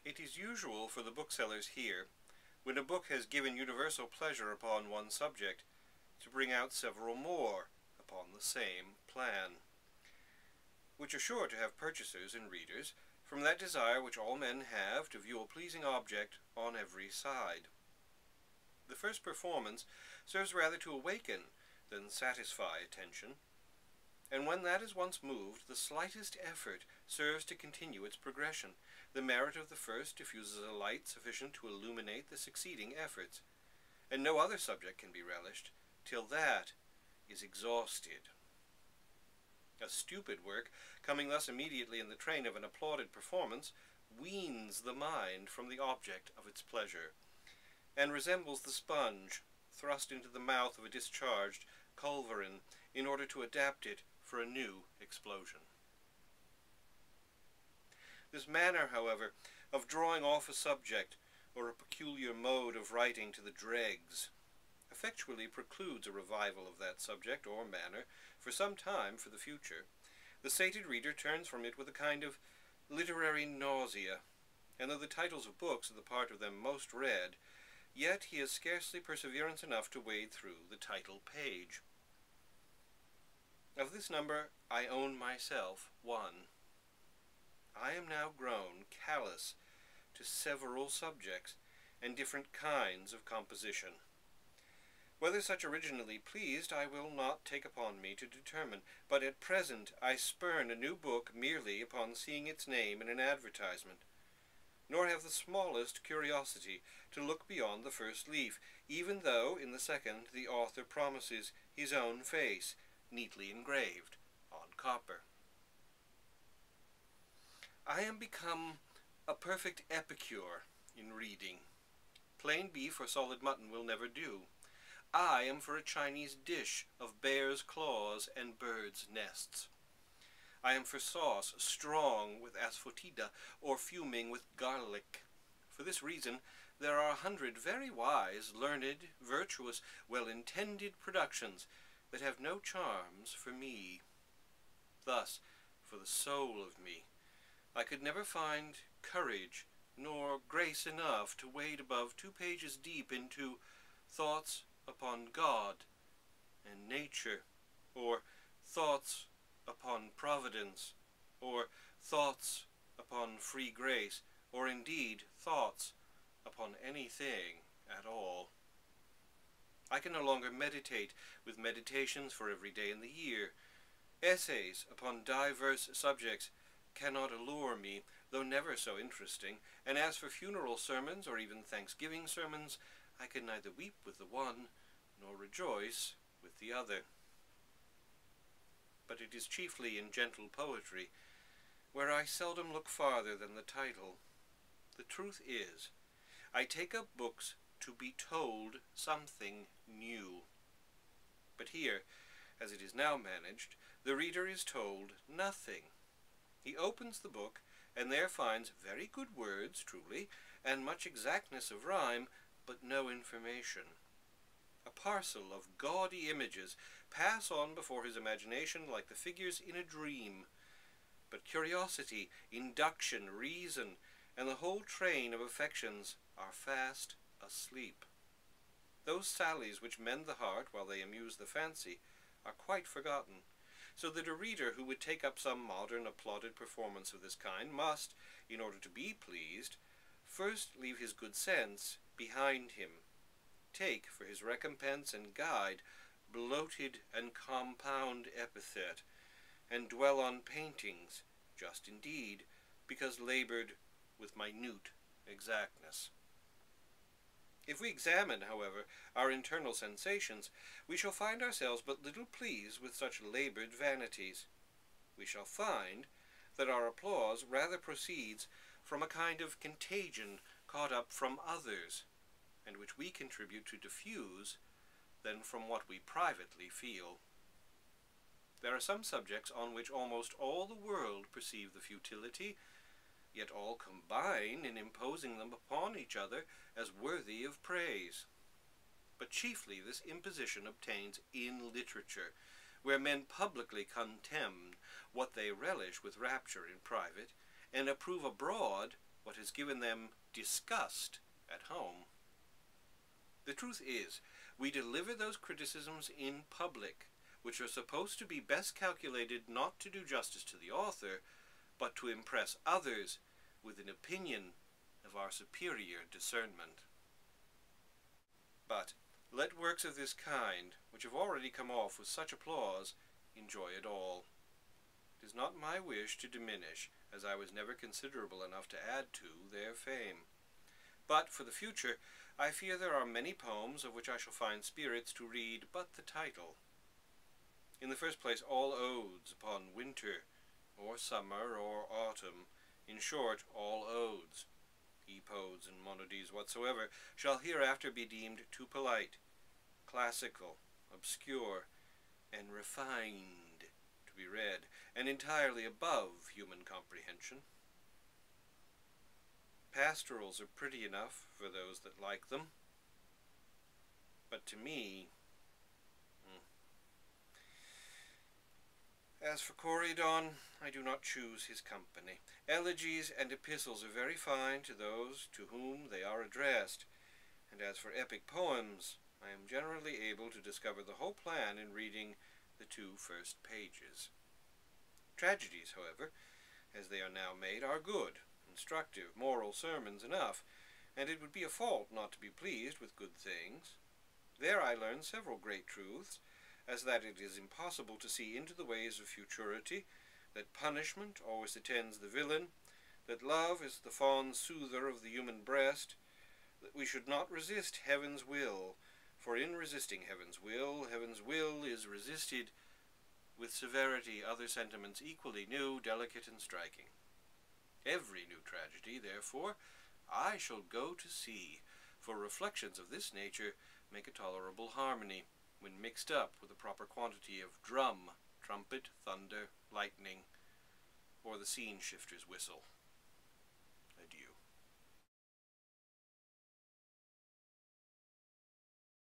It is usual for the booksellers here, when a book has given universal pleasure upon one subject, to bring out several more upon the same plan, which are sure to have purchasers and readers, from that desire which all men have to view a pleasing object on every side. The first performance serves rather to awaken than satisfy attention, and when that is once moved, the slightest effort serves to continue its progression. The merit of the first diffuses a light sufficient to illuminate the succeeding efforts, and no other subject can be relished till that is exhausted. A stupid work, coming thus immediately in the train of an applauded performance, weans the mind from the object of its pleasure, and resembles the sponge thrust into the mouth of a discharged culverin in order to adapt it for a new explosion. This manner, however, of drawing off a subject or a peculiar mode of writing to the dregs effectually precludes a revival of that subject or manner for some time for the future. The sated reader turns from it with a kind of literary nausea, and though the titles of books are the part of them most read, yet he has scarcely perseverance enough to wade through the title page. Of this number I own myself one. I am now grown callous to several subjects and different kinds of composition. Whether such originally pleased I will not take upon me to determine, but at present I spurn a new book merely upon seeing its name in an advertisement, nor have the smallest curiosity to look beyond the first leaf, even though in the second the author promises his own face, neatly engraved on copper. I am become a perfect epicure in reading. Plain beef or solid mutton will never do. I am for a Chinese dish of bear's claws and birds' nests. I am for sauce strong with asafoetida or fuming with garlic. For this reason, there are 100 very wise, learned, virtuous, well-intended productions that have no charms for me. Thus, for the soul of me, I could never find courage nor grace enough to wade above 2 pages deep into thoughts upon God and nature, or thoughts upon providence, or thoughts upon free grace, or indeed thoughts upon anything at all. I can no longer meditate with meditations for every day in the year. Essays upon diverse subjects cannot allure me, though never so interesting, and as for funeral sermons or even Thanksgiving sermons, I can neither weep with the one nor rejoice with the other. But it is chiefly in gentle poetry, where I seldom look farther than the title. The truth is, I take up books to be told something new. But here, as it is now managed, the reader is told nothing. He opens the book, and there finds very good words, truly, and much exactness of rhyme, but no information. A parcel of gaudy images pass on before his imagination like the figures in a dream, but curiosity, induction, reason, and the whole train of affections are fast asleep. Those sallies which mend the heart while they amuse the fancy are quite forgotten, so that a reader who would take up some modern applauded performance of this kind must, in order to be pleased, first leave his good sense behind him, take for his recompense and guide bloated and compound epithet, and dwell on paintings, just indeed, because labored with minute exactness. If we examine, however, our internal sensations, we shall find ourselves but little pleased with such labored vanities. We shall find that our applause rather proceeds from a kind of contagion caught up from others, and which we contribute to diffuse, than from what we privately feel. There are some subjects on which almost all the world perceive the futility, yet all combine in imposing them upon each other as worthy of praise. But chiefly this imposition obtains in literature, where men publicly contemn what they relish with rapture in private, and approve abroad what has given them disgust at home. The truth is, we deliver those criticisms in public, which are supposed to be best calculated not to do justice to the author, but to impress others with an opinion of our superior discernment. But let works of this kind, which have already come off with such applause, enjoy it all. It is not my wish to diminish, as I was never considerable enough to add to, their fame. But for the future, I fear there are many poems of which I shall find spirits to read but the title. In the first place, all odes upon winter, or summer, or autumn, in short, all odes, epodes and monodies whatsoever, shall hereafter be deemed too polite, classical, obscure, and refined to be read, and entirely above human comprehension. Pastorals are pretty enough for those that like them, but to me, As for Corydon, I do not choose his company. Elegies and epistles are very fine to those to whom they are addressed, and as for epic poems, I am generally able to discover the whole plan in reading the 2 first pages. Tragedies, however, as they are now made, are good, instructive, moral sermons enough, and it would be a fault not to be pleased with good things. There I learned several great truths, as that it is impossible to see into the ways of futurity, that punishment always attends the villain, that love is the fond soother of the human breast, that we should not resist heaven's will, for in resisting heaven's will is resisted with severity other sentiments equally new, delicate, and striking. Every new tragedy, therefore, I shall go to see, for reflections of this nature make a tolerable harmony, when mixed up with a proper quantity of drum, trumpet, thunder, lightning, or the scene-shifter's whistle. Adieu.